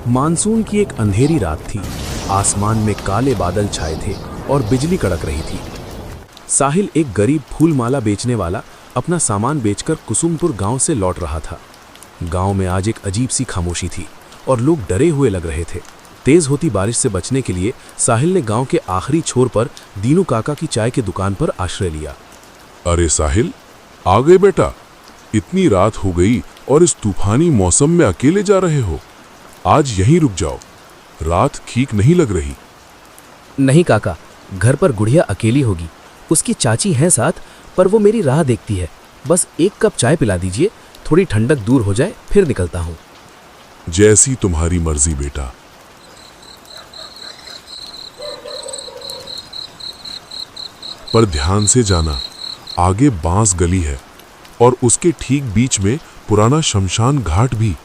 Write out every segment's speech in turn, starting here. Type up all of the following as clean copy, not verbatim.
Monsoon की एक अंधेरी रात थी। आसमान में काले बादल छाए थे और बिजली कड़क रही थी। साहिल, एक गरीब फूलमाला बेचने वाला, अपना सामान बेचकर कुसुमपुर गांव से लौट रहा था। गांव में आज एक अजीब सी खामोशी थी और लोग डरे हुए लग रहे थे। तेज होती बारिश से बचने के लिए साहिल ने गांव के आखिरी छोर पर दीनू काका की चाय की दुकान पर आश्रय लिया। अरे साहिल, आ गए बेटा। इतनी रात हो गई और इस तूफानी मौसम में अकेले जा रहे हो। आज यहीं रुक जाओ, रात ठीक नहीं लग रही। नहीं काका, घर पर गुड़िया अकेली होगी। उसकी चाची हैं साथ, पर वो मेरी राह देखती है। बस एक कप चाय पिला दीजिए, थोड़ी ठंडक दूर हो जाए, फिर निकलता हूँ। जैसी तुम्हारी मर्जी बेटा। पर ध्यान से जाना, आगे बांस गली है और उसके ठीक बीच में पुराना शमशान घाट भी।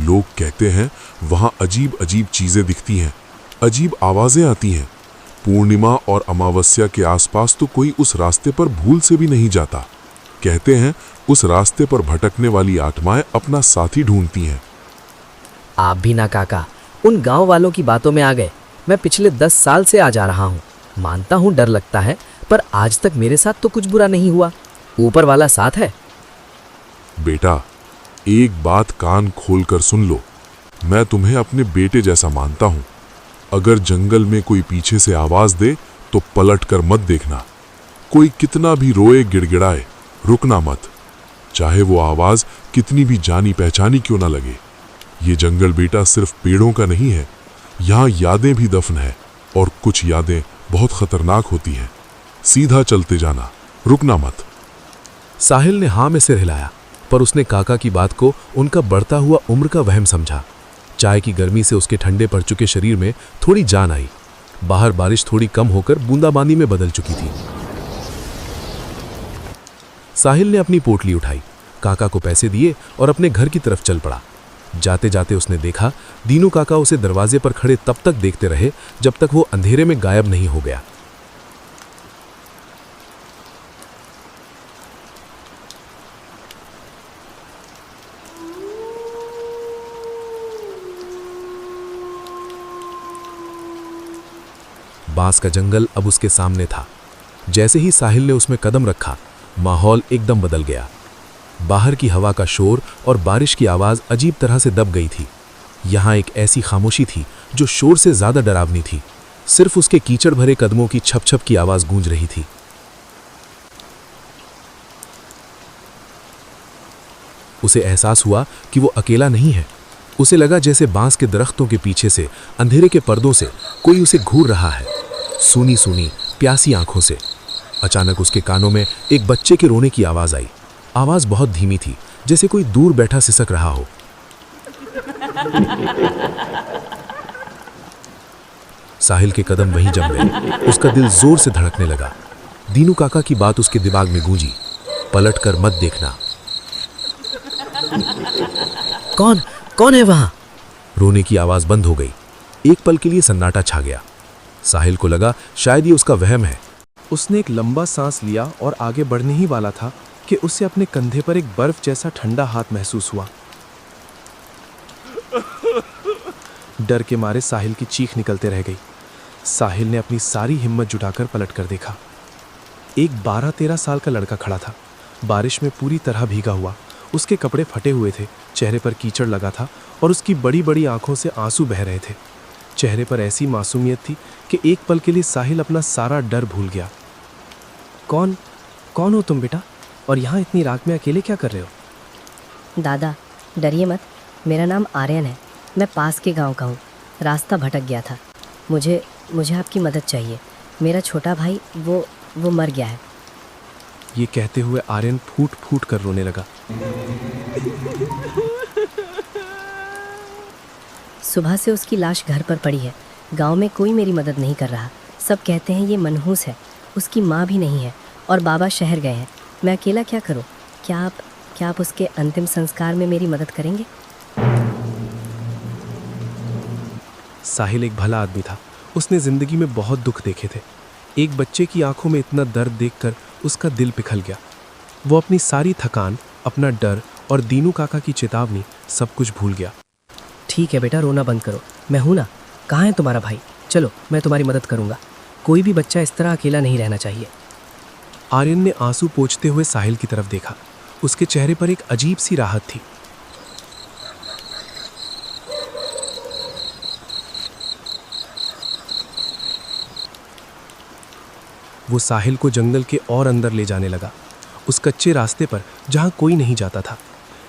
लोग कहते हैं वहां अजीब अजीब चीजें दिखती हैं, अजीब आवाजें आती हैं। पूर्णिमा और अमावस्या के आसपास तो कोई उस रास्ते पर भूल से भी नहीं जाता। कहते हैं उस रास्ते पर भटकने वाली आत्माएं अपना साथी ढूंढती हैं। आप भी ना काका, उन गांव वालों की बातों में आ गए। मैं पिछले 10 साल से आ जा रहा हूँ। मानता हूँ डर लगता है, पर आज तक मेरे साथ तो कुछ बुरा नहीं हुआ। ऊपर वाला साथ है। बेटा, एक बात कान खोलकर सुन लो। मैं तुम्हें अपने बेटे जैसा मानता हूं। अगर जंगल में कोई पीछे से आवाज दे तो पलट कर मत देखना। कोई कितना भी रोए गिड़गिड़ाए, रुकना मत, चाहे वो आवाज कितनी भी जानी पहचानी क्यों ना लगे। ये जंगल बेटा सिर्फ पेड़ों का नहीं है, यहाँ यादें भी दफन है और कुछ यादें बहुत खतरनाक होती हैं। सीधा चलते जाना, रुकना मत। साहिल ने हाँ में सिर हिलाया, पर उसने काका की बात को उनका बढ़ता हुआ उम्र का वहम समझा। चाय की गर्मी से उसके ठंडे पड़ चुके शरीर में थोड़ी जान आई। बाहर बारिश थोड़ी कम होकर बूंदाबांदी में बदल चुकी थी। साहिल ने अपनी पोटली उठाई, काका को पैसे दिए और अपने घर की तरफ चल पड़ा। जाते जाते उसने देखा दीनू काका उसे दरवाजे पर खड़े तब तक देखते रहे जब तक वो अंधेरे में गायब नहीं हो गया। बांस का जंगल अब उसके सामने था। जैसे ही साहिल ने उसमें कदम रखा, माहौल एकदम बदल गया। बाहर की हवा का शोर और बारिश की आवाज अजीब तरह से दब गई थी। यहाँ एक ऐसी खामोशी थी जो शोर से ज्यादा डरावनी थी। सिर्फ उसके कीचड़ भरे कदमों की छप छप की आवाज गूंज रही थी। उसे एहसास हुआ कि वो अकेला नहीं है। उसे लगा जैसे बांस के दरख्तों के पीछे से, अंधेरे के पर्दों से कोई उसे घूर रहा है, सूनी सूनी प्यासी आंखों से। अचानक उसके कानों में एक बच्चे के रोने की आवाज आई। आवाज बहुत धीमी थी, जैसे कोई दूर बैठा सिसक रहा हो। साहिल के कदम वहीं जम गए। उसका दिल जोर से धड़कने लगा। दीनू काका की बात उसके दिमाग में गूंजी, पलट कर मत देखना। कौन है वहां? रोने की आवाज बंद हो गई। एक पल के लिए सन्नाटा छा गया। साहिल को लगा शायद ये उसका वहम है। उसने एक लंबा सांस लिया और आगे बढ़ने ही वाला था कि उसे अपने कंधे पर एक बर्फ जैसा ठंडा हाथ महसूस हुआ। डर के मारे साहिल की चीख निकलते रह गई। साहिल ने अपनी सारी हिम्मत जुटाकर पलट कर देखा। एक 12-13 साल का लड़का खड़ा था, बारिश में पूरी तरह भीगा हुआ। उसके कपड़े फटे हुए थे, चेहरे पर कीचड़ लगा था और उसकी बड़ी बड़ी आंखों से आंसू बह रहे थे। चेहरे पर ऐसी मासूमियत थी कि एक पल के लिए साहिल अपना सारा डर भूल गया। कौन हो तुम बेटा, और यहाँ इतनी रात में अकेले क्या कर रहे हो? दादा डरिए मत, मेरा नाम आर्यन है। मैं पास के गांव का हूँ। रास्ता भटक गया था। मुझे आपकी मदद चाहिए। मेरा छोटा भाई वो मर गया है। ये कहते हुए आर्यन फूट फूट कर रोने लगा। सुबह से उसकी लाश घर पर पड़ी है। गांव में कोई मेरी मदद नहीं कर रहा। सब कहते हैं ये मनहूस है। उसकी माँ भी नहीं है और बाबा शहर गए हैं। मैं अकेला क्या करूं? क्या आप उसके अंतिम संस्कार में मेरी मदद करेंगे? साहिल एक भला आदमी था। उसने जिंदगी में बहुत दुख देखे थे। एक बच्चे की आंखों में इतना दर्द देखकर उसका दिल पिघल गया। वो अपनी सारी थकान, अपना डर और दीनू काका की चेतावनी सब कुछ भूल गया। ठीक है बेटा, रोना बंद करो, मैं हूं ना। कहाँ है तुम्हारा भाई? चलो मैं तुम्हारी मदद करूंगा। कोई भी बच्चा इस तरह अकेला नहीं रहना चाहिए। आर्यन ने आंसू पोंछते हुए साहिल की तरफ देखा। उसके चेहरे पर एक अजीब सी राहत थी। वो साहिल को जंगल के और अंदर ले जाने लगा, उस कच्चे रास्ते पर जहां कोई नहीं जाता था।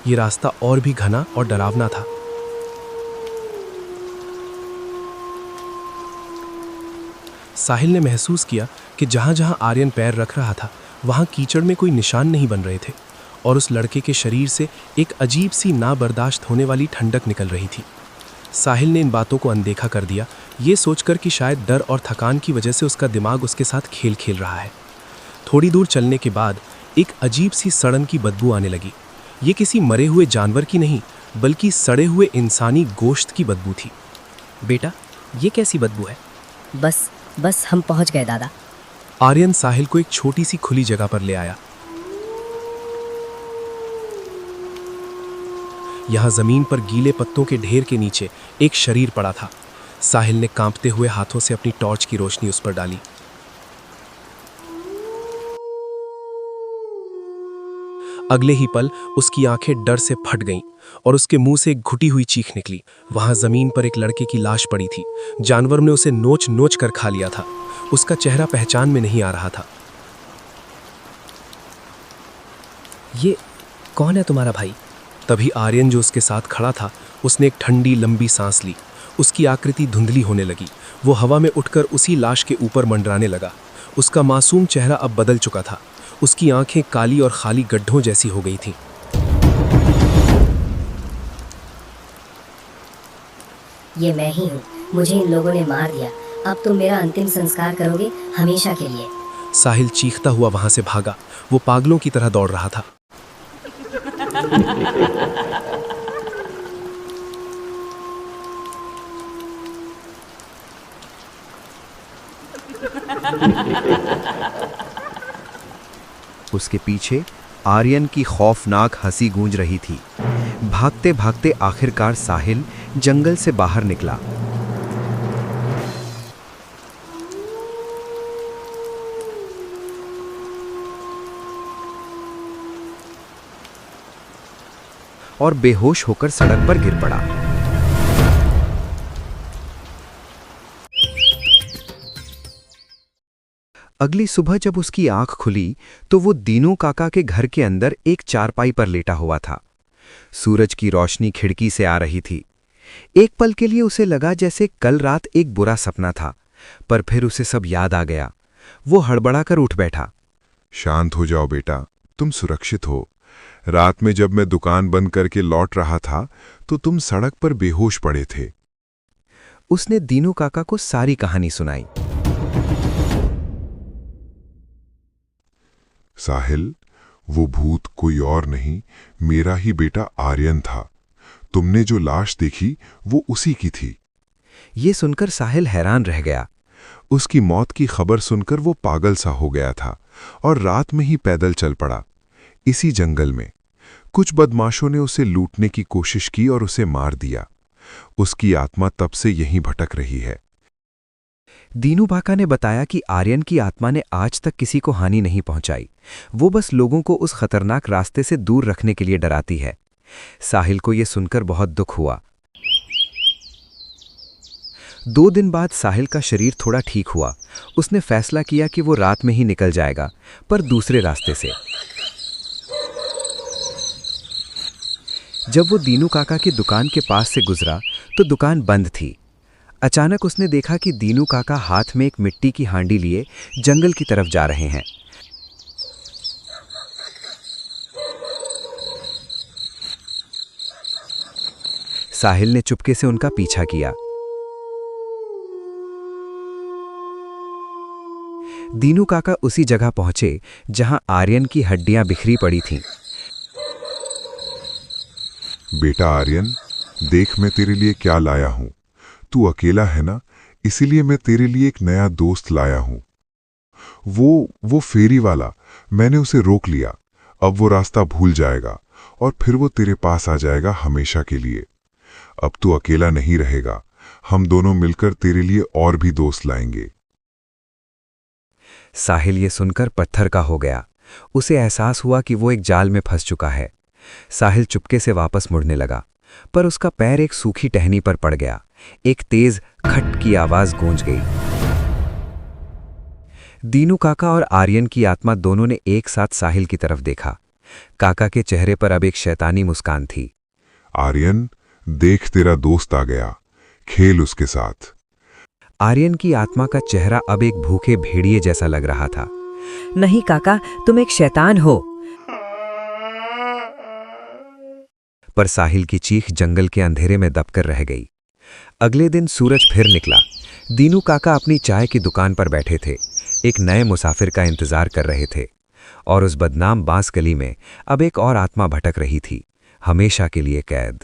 ये रास्ता और भी घना और डरावना था। साहिल ने महसूस किया कि जहां जहां आर्यन पैर रख रहा था वहां कीचड़ में कोई निशान नहीं बन रहे थे और उस लड़के के शरीर से एक अजीब सी ना बर्दाश्त होने वाली ठंडक निकल रही थी। साहिल ने इन बातों को अनदेखा कर दिया, ये सोचकर कि शायद डर और थकान की वजह से उसका दिमाग उसके साथ खेल खेल रहा है। थोड़ी दूर चलने के बाद एक अजीब सी सड़न की बदबू आने लगी। ये किसी मरे हुए जानवर की नहीं, बल्कि सड़े हुए इंसानी गोश्त की बदबू थी। बेटा, ये कैसी बदबू है? बस हम पहुंच गए दादा। आर्यन साहिल को एक छोटी सी खुली जगह पर ले आया। यहां जमीन पर गीले पत्तों के ढेर के नीचे एक शरीर पड़ा था। साहिल ने कांपते हुए हाथों से अपनी टॉर्च की रोशनी उस पर डाली। अगले ही पल उसकी आंखें डर से फट गईं और उसके मुंह से एक घुटी हुई चीख निकली। वहां जमीन पर एक लड़के की लाश पड़ी थी। जानवर ने उसे नोच नोच कर खा लिया था। उसका चेहरा पहचान में नहीं आ रहा था। ये कौन है तुम्हारा भाई? तभी आर्यन जो उसके साथ खड़ा था, उसने एक ठंडी लंबी सांस ली। उसकी आकृति धुंधली होने लगी। वो हवा में उठकर उसी लाश के ऊपर मंडराने लगा। उसका मासूम चेहरा अब बदल चुका था। उसकी आंखें काली और खाली गड्ढों जैसी हो गई थीं। ये मैं ही हूँ, मुझे इन लोगों ने मार दिया। अब तुम मेरा अंतिम संस्कार करोगे हमेशा के लिए। साहिल चीखता हुआ वहां से भागा। वो पागलों की तरह दौड़ रहा था। उसके पीछे आर्यन की खौफनाक हंसी गूंज रही थी। भागते भागते आखिरकार साहिल जंगल से बाहर निकला। और बेहोश होकर सड़क पर गिर पड़ा। अगली सुबह जब उसकी आंख खुली तो वो दीनू काका के घर के अंदर एक चारपाई पर लेटा हुआ था। सूरज की रोशनी खिड़की से आ रही थी। एक पल के लिए उसे लगा जैसे कल रात एक बुरा सपना था, पर फिर उसे सब याद आ गया। वो हड़बड़ाकर उठ बैठा। शांत हो जाओ बेटा, तुम सुरक्षित हो। रात में जब मैं दुकान बंद करके लौट रहा था तो तुम सड़क पर बेहोश पड़े थे। उसने दीनू काका को सारी कहानी सुनाई। साहिल, वो भूत कोई और नहीं, मेरा ही बेटा आर्यन था। तुमने जो लाश देखी वो उसी की थी। ये सुनकर साहिल हैरान रह गया। उसकी मौत की खबर सुनकर वो पागल सा हो गया था और रात में ही पैदल चल पड़ा। इसी जंगल में कुछ बदमाशों ने उसे लूटने की कोशिश की और उसे मार दिया। उसकी आत्मा तब से यहीं भटक रही है। दीनू काका ने बताया कि आर्यन की आत्मा ने आज तक किसी को हानि नहीं पहुंचाई। वो बस लोगों को उस खतरनाक रास्ते से दूर रखने के लिए डराती है। साहिल को यह सुनकर बहुत दुख हुआ। 2 दिन बाद साहिल का शरीर थोड़ा ठीक हुआ। उसने फैसला किया कि वो रात में ही निकल जाएगा, पर दूसरे रास्ते से। जब वो दीनू काका की दुकान के पास से गुजरा तो दुकान बंद थी। अचानक उसने देखा कि दीनू काका हाथ में एक मिट्टी की हांडी लिए जंगल की तरफ जा रहे हैं। साहिल ने चुपके से उनका पीछा किया। दीनू काका उसी जगह पहुंचे जहां आर्यन की हड्डियां बिखरी पड़ी थीं। बेटा आर्यन, देख मैं तेरे लिए क्या लाया हूं। तू अकेला है ना, इसीलिए मैं तेरे लिए एक नया दोस्त लाया हूं। वो फेरी वाला, मैंने उसे रोक लिया। अब वो रास्ता भूल जाएगा और फिर वो तेरे पास आ जाएगा हमेशा के लिए। अब तू अकेला नहीं रहेगा, हम दोनों मिलकर तेरे लिए और भी दोस्त लाएंगे। साहिल ये सुनकर पत्थर का हो गया। उसे एहसास हुआ कि वो एक जाल में फंस चुका है। साहिल चुपके से वापस मुड़ने लगा, पर उसका पैर एक सूखी टहनी पर पड़ गया। एक तेज खट की आवाज गूंज गई। दीनू काका और आर्यन की आत्मा दोनों ने एक साथ साहिल की तरफ देखा। काका के चेहरे पर अब एक शैतानी मुस्कान थी। आर्यन, देख तेरा दोस्त आ गया, खेल उसके साथ। आर्यन की आत्मा का चेहरा अब एक भूखे भेड़िए जैसा लग रहा था। नहीं काका, तुम एक शैतान हो। पर साहिल की चीख जंगल के अंधेरे में दबकर रह गई। अगले दिन सूरज फिर निकला। दीनू काका अपनी चाय की दुकान पर बैठे थे, एक नए मुसाफिर का इंतजार कर रहे थे। और उस बदनाम बांस गली में अब एक और आत्मा भटक रही थी, हमेशा के लिए कैद।